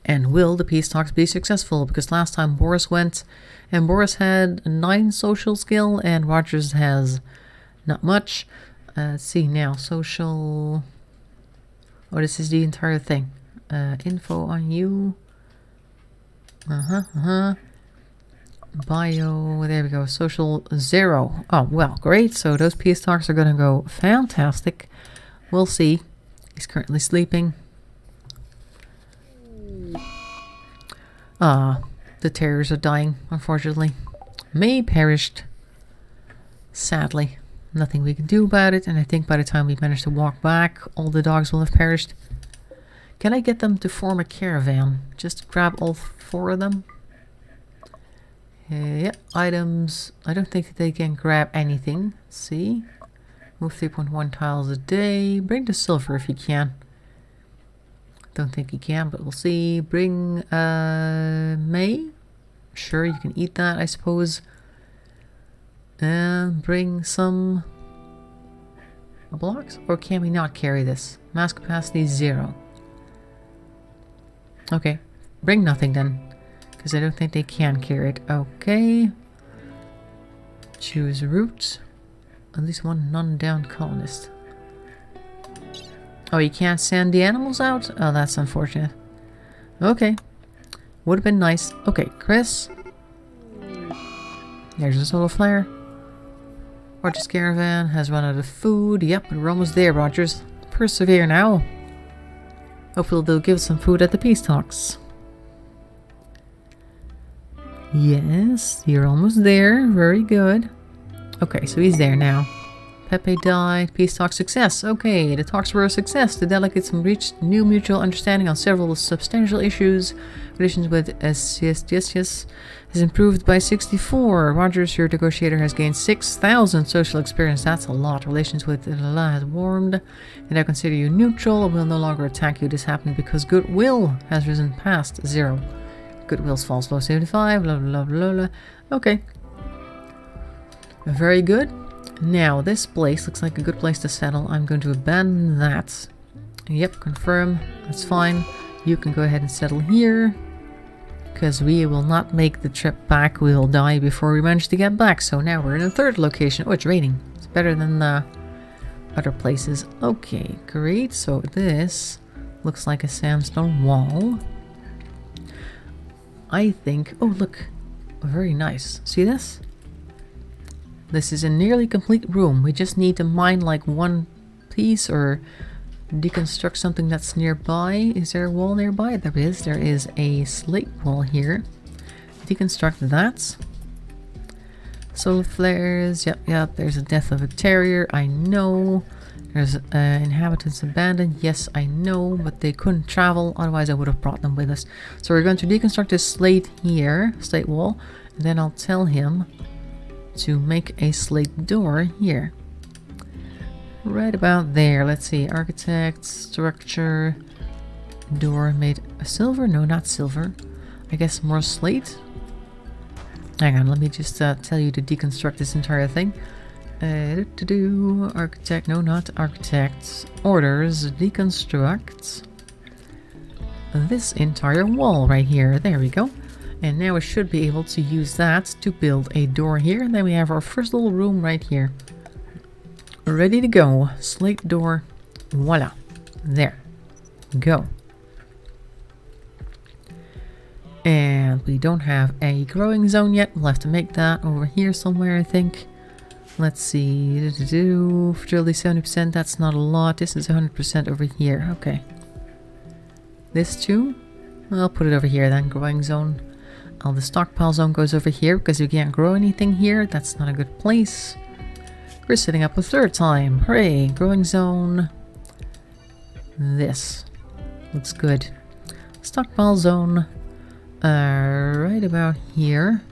And will the peace talks be successful? Because last time Boris went, and Boris had 9 social skill, and Rogers has not much. Let's see now. Social... Oh, this is the entire thing. Info on you. Bio, there we go. Social 0. Oh, well, great. So those peace talks are going to go fantastic. We'll see. He's currently sleeping. The terriers are dying, unfortunately. May perished. Sadly. Nothing we can do about it, and I think by the time we manage to walk back, all the dogs will have perished. Can I get them to form a caravan? Just grab all 4 of them? Yeah, items. I don't think that they can grab anything. Let's see. Move 3.1 tiles a day. Bring the silver if you can. Don't think you can, but we'll see. Bring May. Sure, you can eat that, I suppose. And bring some blocks. Or can we not carry this? Mass capacity 0. Okay, bring nothing then, because I don't think they can carry it. Okay. Choose route. At least one non-down colonist. Oh, you can't send the animals out? Oh, that's unfortunate. Okay. Would have been nice. Okay, Chris. There's a solar flare. Rogers' caravan has run out of food. Yep, we're almost there, Rogers. Persevere now. Hopefully they'll give us some food at the peace talks. Yes, you're almost there. Very good. Okay, so he's there now. Pepe died. Peace talk success. Okay, the talks were a success. The delegates reached new mutual understanding on several substantial issues. Relations with SCS has improved by 64. Rogers, your negotiator, has gained 6,000 social experience. That's a lot. Relations with La has warmed. And I consider you neutral and will no longer attack you. This happened because goodwill has risen past 0. Goodwill's falls below 75. Blah, blah, blah, blah. Okay. Very good. Now, this place looks like a good place to settle. I'm going to abandon that. Yep, confirm. That's fine. You can go ahead and settle here. Because we will not make the trip back. We will die before we manage to get back. So now we're in a third location. Oh, it's raining. It's better than the other places. Okay, great. So this looks like a sandstone wall. I think... Oh, look. Very nice. See this? This is a nearly complete room. We just need to mine like one piece or deconstruct something that's nearby. Is there a wall nearby? There is. There is a slate wall here. Deconstruct that. Solar flares. Yep. There's a death of a terrier. I know. There's inhabitants abandoned. Yes, I know. But they couldn't travel. Otherwise, I would have brought them with us. So we're going to deconstruct this slate here. Slate wall. And then I'll tell him to make a slate door here. Right about there. Let's see. Architect, structure, door made of silver? No, not silver. I guess more slate. Hang on, let me just tell you to deconstruct this entire thing. Architect, no, not architects. Orders, deconstruct this entire wall right here. There we go. And now we should be able to use that to build a door here. And then we have our first little room right here. Ready to go. Slate door. Voila. There. Go. And we don't have a growing zone yet. We'll have to make that over here somewhere, I think. Let's see. Fertility 70%. That's not a lot. This is 100% over here. Okay. This too. I'll put it over here then. Growing zone. The stockpile zone goes over here because you can't grow anything here. That's not a good place. We're setting up a third time. Hooray! Growing zone. This looks good. Stockpile zone. Right about here.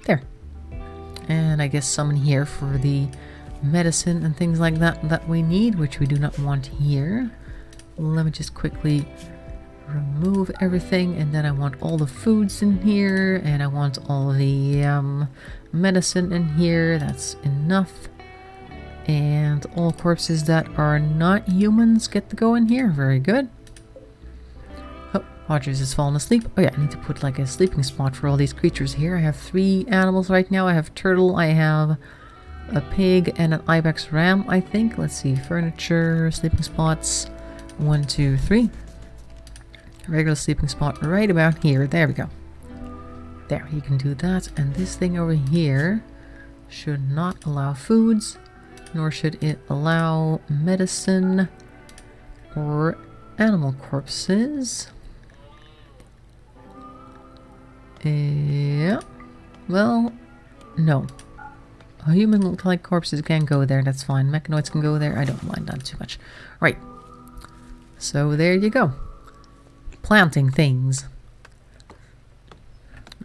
There. And I guess some in here for the medicine and things like that that we need, which we do not want here. Let me just quickly remove everything, and then I want all the foods in here, and I want all the medicine in here. That's enough. And all corpses that are not humans get to go in here. Very good. Oh, Rogers has fallen asleep. Oh yeah, I need to put like a sleeping spot for all these creatures here. I have 3 animals right now. I have turtle, I have a pig, and an ibex ram, I think. Let's see, furniture, sleeping spots. 1, 2, 3. Regular sleeping spot right about here. There we go. There, you can do that. And this thing over here should not allow foods, nor should it allow medicine or animal corpses. Yeah. Well, no. Human-like corpses can go there. That's fine. Mechanoids can go there. I don't mind that too much. Right. So there you go. Planting things.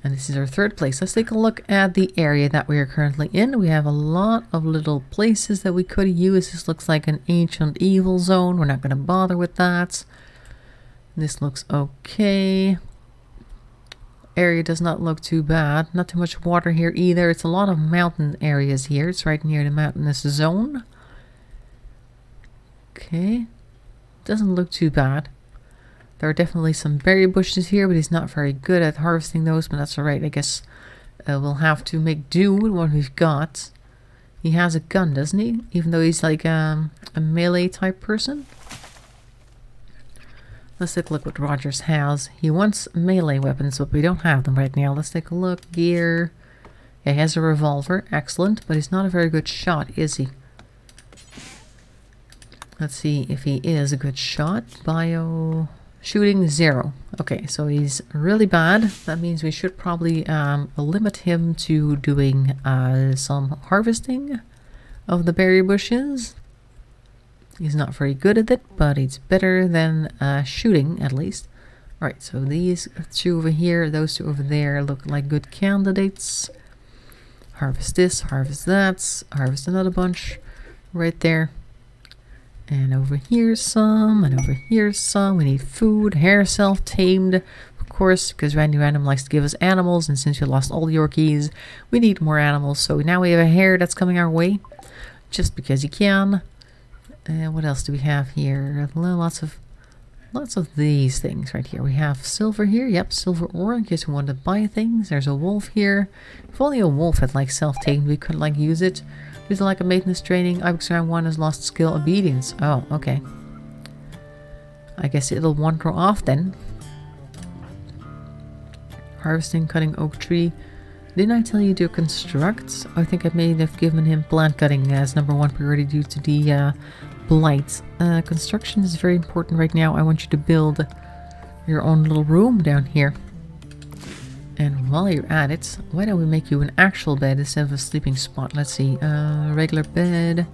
And this is our third place. Let's take a look at the area that we are currently in. We have a lot of little places that we could use. This looks like an ancient evil zone. We're not going to bother with that. This looks okay. Area does not look too bad. Not too much water here either. It's a lot of mountain areas here. It's right near the mountainous zone. Okay. Doesn't look too bad. There are definitely some berry bushes here, but he's not very good at harvesting those, but that's alright. I guess we'll have to make do with what we've got. He has a gun, doesn't he? Even though he's like a melee type person. Let's take a look what Rogers has. He wants melee weapons, but we don't have them right now. Let's take a look. Gear. Yeah, he has a revolver. Excellent, but he's not a very good shot, is he? Let's see if he is a good shot. Bio... Shooting 0. Okay, so he's really bad. That means we should probably limit him to doing some harvesting of the berry bushes. He's not very good at it, but it's better than shooting, at least. Alright, so these two over here, those two over there look like good candidates. Harvest this, harvest that, harvest another bunch right there. And over here some, and over here some. We need food, hare self-tamed, of course, because Randy Random likes to give us animals, and since we lost all the Yorkies, we need more animals. So now we have a hare that's coming our way, just because you can. What else do we have here? Lots of these things right here. We have silver here. Yep, silver ore in case we want to buy things. There's a wolf here. If only a wolf had like self-tamed, we could like use it. Use it like a maintenance training. Ibex round 1 has lost skill obedience. Oh, okay. I guess it'll wander off then. Harvesting, cutting oak tree. Didn't I tell you to construct? I think I may have given him plant cutting as number 1 priority due to the blight. Construction is very important right now. I want you to build your own little room down here. And while you're at it, why don't we make you an actual bed instead of a sleeping spot? Let's see. Regular bed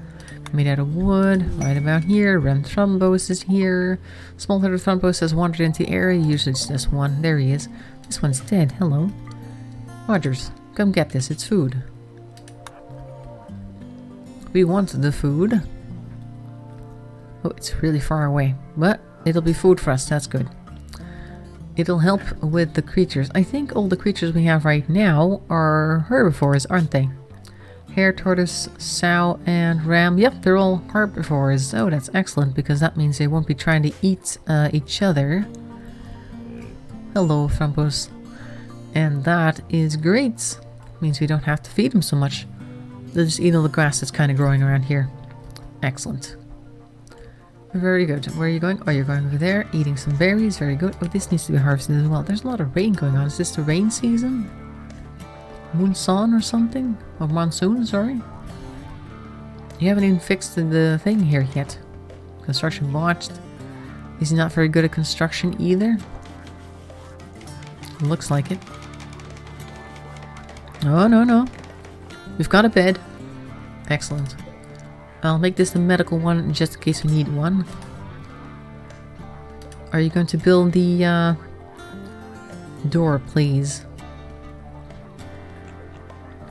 made out of wood. Right about here. Rem Thrombos is here. Small-headed Thrombos has wandered into the area. Usually it's just one. There he is. This one's dead. Hello. Rogers, come get this. It's food. We want the food. Oh, it's really far away. But it'll be food for us. That's good. It'll help with the creatures. I think all the creatures we have right now are herbivores, aren't they? Hare, tortoise, sow, and ram. Yep, they're all herbivores. Oh, that's excellent, because that means they won't be trying to eat each other. Hello, Thrombos. And that is great. Means we don't have to feed them so much. They'll just eat all the grass that's kind of growing around here. Excellent. Very good. Where are you going? Oh, you're going over there, eating some berries. Very good. Oh, this needs to be harvested as well. There's a lot of rain going on. Is this the rain season? Moonson or something? Or monsoon, sorry. You haven't even fixed the thing here yet. Construction botched. Is he not very good at construction either? Looks like it. Oh, no. We've got a bed. Excellent. I'll make this the medical one just in case we need one. Are you going to build the door, please?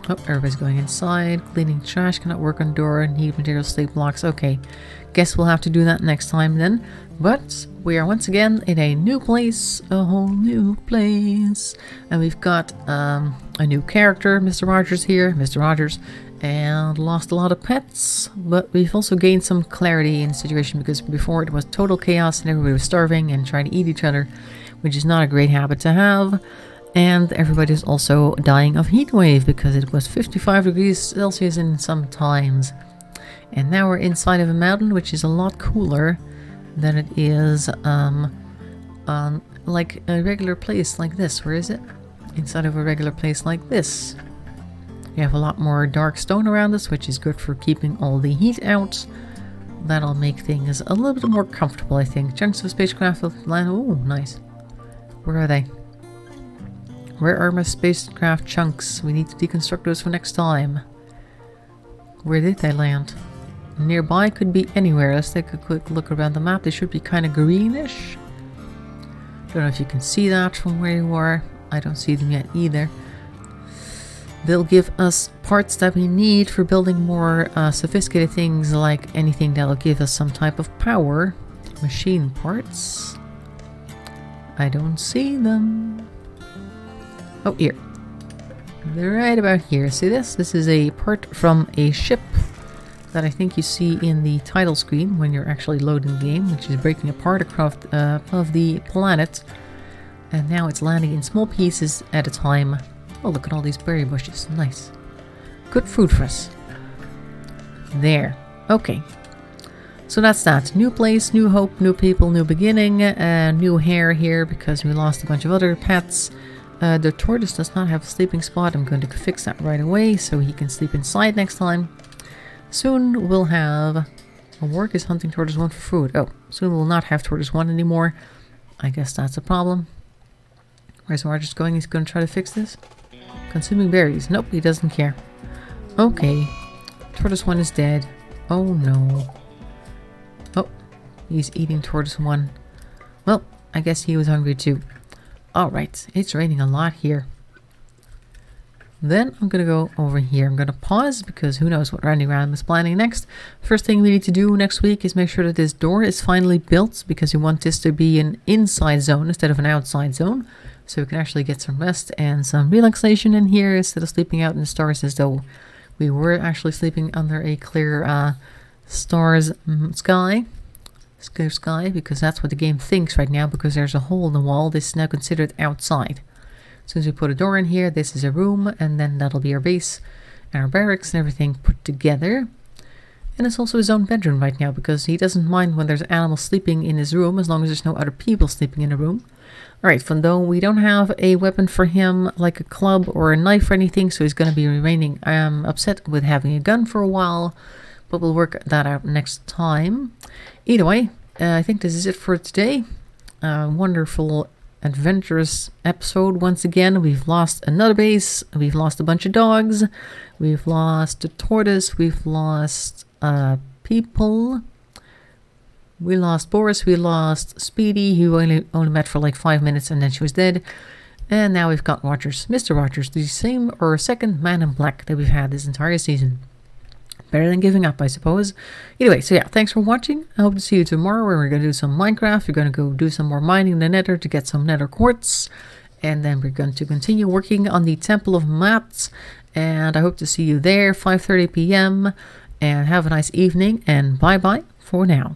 Oh, everybody's going inside. Cleaning trash, cannot work on door. Need material slate blocks. Okay, guess we'll have to do that next time then. But we are once again in a new place, a whole new place. And we've got a new character, Mr. Rogers here. Mr. Rogers. And lost a lot of pets, but we've also gained some clarity in the situation, because before it was total chaos and everybody was starving and trying to eat each other, which is not a great habit to have. And everybody's also dying of heat wave because it was 55 degrees Celsius in some times. And now we're inside of a mountain, which is a lot cooler than it is like a regular place like this. Where is it? Inside of a regular place like this. We have a lot more dark stone around us, which is good for keeping all the heat out. That'll make things a little bit more comfortable, I think. Chunks of spacecraft land. Oh, nice. Where are they? Where are my spacecraft chunks? We need to deconstruct those for next time. Where did they land? Nearby, could be anywhere. Let's take a quick look around the map. They should be kind of greenish. Don't know if you can see that from where you are. I don't see them yet either. They'll give us parts that we need for building more sophisticated things, like anything that'll give us some type of power. Machine parts. I don't see them. Oh, here. They're right about here. See this? This is a part from a ship that I think you see in the title screen when you're actually loading the game, which is breaking apart across of the planet. And now it's landing in small pieces at a time. Oh, look at all these berry bushes. Nice. Good food for us. There. Okay. So that's that. New place, new hope, new people, new beginning. New hair here because we lost a bunch of other pets. The tortoise does not have a sleeping spot. I'm going to fix that right away so he can sleep inside next time. Soon we'll have... A work is hunting tortoise 1 for food. Oh, soon we'll not have tortoise 1 anymore. I guess that's a problem. Where's Roger's going? He's going to try to fix this. Consuming berries. Nope, he doesn't care. Okay. Tortoise 1 is dead. Oh no. Oh, he's eating Tortoise 1. Well, I guess he was hungry too. Alright, it's raining a lot here. Then I'm going to go over here. I'm going to pause because who knows what Randy Ram is planning next. First thing we need to do next week is make sure that this door is finally built because we want this to be an inside zone instead of an outside zone. So we can actually get some rest and some relaxation in here instead of sleeping out in the stars as though we were actually sleeping under a clear stars sky. Clear sky, because that's what the game thinks right now, because there's a hole in the wall. This is now considered outside. As soon as we put a door in here, this is a room, and then that'll be our base and our barracks and everything put together. And it's also his own bedroom right now, because he doesn't mind when there's animals sleeping in his room, as long as there's no other people sleeping in the room. Alright, from though we don't have a weapon for him, like a club or a knife or anything, so he's going to be remaining upset with having a gun for a while, but we'll work that out next time. Either way, I think this is it for today. Wonderful adventurous episode once again. We've lost another base, we've lost a bunch of dogs, we've lost a tortoise, we've lost people, we lost Boris, we lost Speedy, who only met for like 5 minutes and then she was dead, and now we've got Rogers, Mr. Rogers, the same or second man in black that we've had this entire season. Better than giving up, I suppose. Anyway, so yeah, thanks for watching. I hope to see you tomorrow where we're going to do some Minecraft. We're going to go do some more mining in the nether to get some nether quartz. And then we're going to continue working on the Temple of Mats. And I hope to see you there, 5:30 p.m. And have a nice evening. And bye-bye for now.